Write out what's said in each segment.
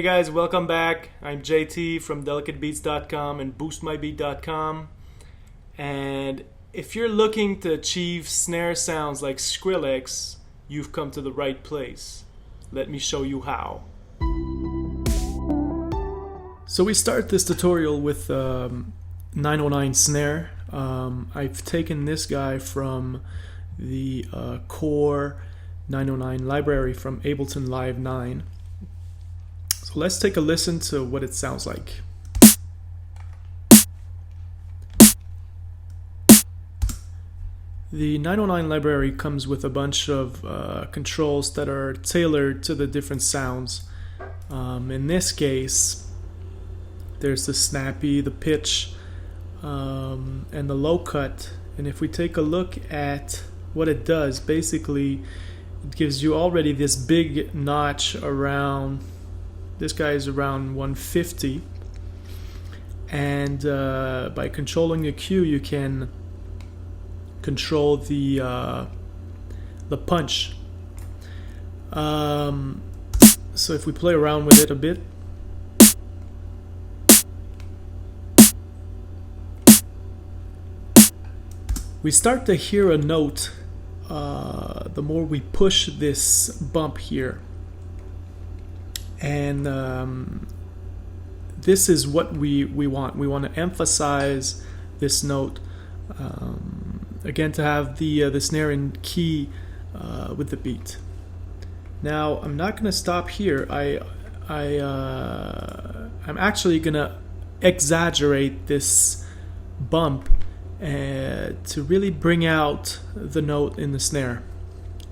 Hey guys, welcome back. I'm JT from delicatebeats.com and boostmybeat.com. And if you're looking to achieve snare sounds like Skrillex, you've come to the right place. Let me show you how. So we start this tutorial with 909 snare. I've taken this guy from the core 909 library from Ableton Live 9. So let's take a listen to what it sounds like. The 909 library comes with a bunch of controls that are tailored to the different sounds. In this case, there's the snappy, the pitch, and the low cut. And if we take a look at what it does, basically it gives you already this big notch around, this guy is around 150, and by controlling the EQ you can control the punch. So if we play around with it a bit, we start to hear a note the more we push this bump here. And this is what we want. We want to emphasize this note. Again, to have the snare in key with the beat. Now, I'm not going to stop here. I'm actually going to exaggerate this bump to really bring out the note in the snare.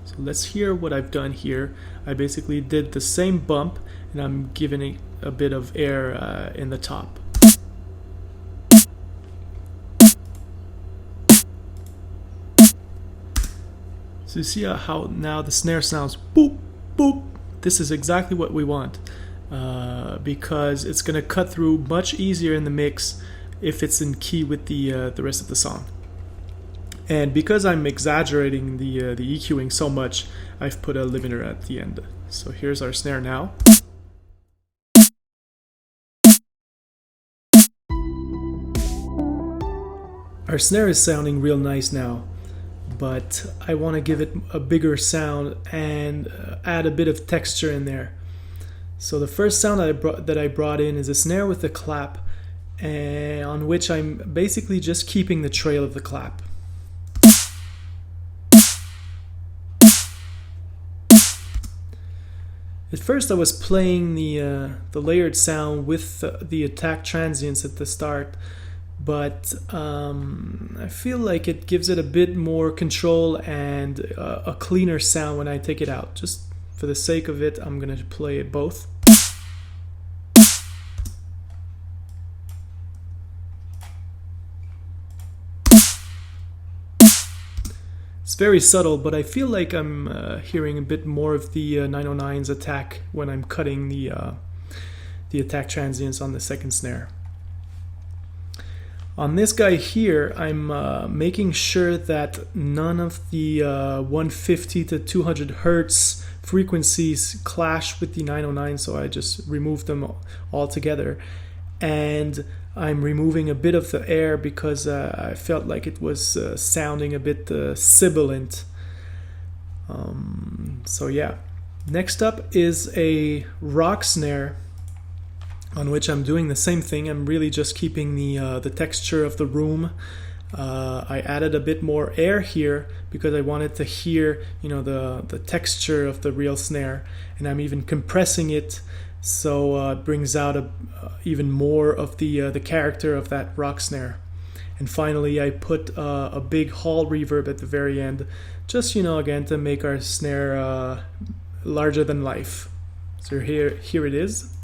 So let's hear what I've done here. I basically did the same bump, and I'm giving it a bit of air in the top. So you see how now the snare sounds boop, boop. This is exactly what we want because it's going to cut through much easier in the mix if it's in key with the rest of the song. And because I'm exaggerating the EQing so much, I've put a limiter at the end. So here's our snare now. Our snare is sounding real nice now, but I want to give it a bigger sound and add a bit of texture in there. So the first sound that I brought in is a snare with a clap, and on which I'm basically just keeping the trail of the clap. At first I was playing the layered sound with the attack transients at the start, but I feel like it gives it a bit more control and a cleaner sound when I take it out. Just for the sake of it, I'm going to play it both. It's very subtle, but I feel like I'm hearing a bit more of the 909's attack when I'm cutting the attack transients on the second snare. On this guy here, I'm making sure that none of the 150 to 200 hertz frequencies clash with the 909, so I just removed them all together. And I'm removing a bit of the air because I felt like it was sounding a bit sibilant. So yeah. Next up is a rock snare, on which I'm doing the same thing. I'm really just keeping the texture of the room. I added a bit more air here because I wanted to hear, the texture of the real snare, and I'm even compressing it so it brings out even more of the character of that rock snare. And finally, I put a big hall reverb at the very end, just again to make our snare larger than life. So here it is.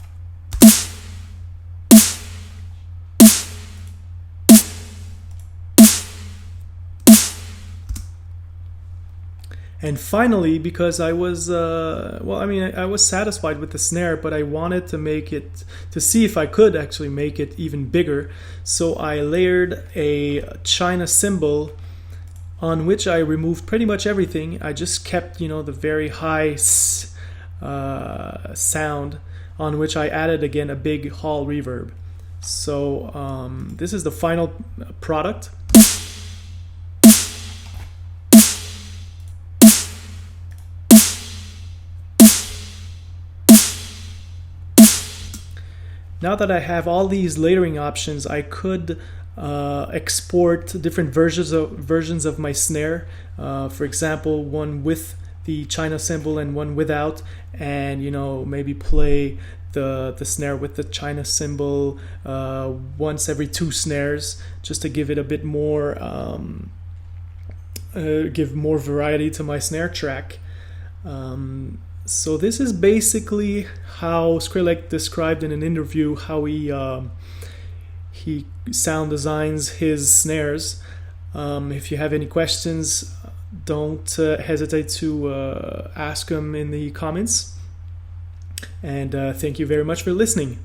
And finally, because I was, I was satisfied with the snare, but I wanted to make it, to see if I could actually make it even bigger. So I layered a China cymbal on which I removed pretty much everything. I just kept, the very high sound, on which I added again a big hall reverb. So this is the final product. Now that I have all these layering options, I could export different versions of my snare. For example, one with the China cymbal and one without, and maybe play the snare with the China cymbal once every 2 snares, just to give it a bit more, give more variety to my snare track. So this is basically how Skrillex described in an interview how he sound designs his snares. If you have any questions, don't hesitate to ask them in the comments. And thank you very much for listening.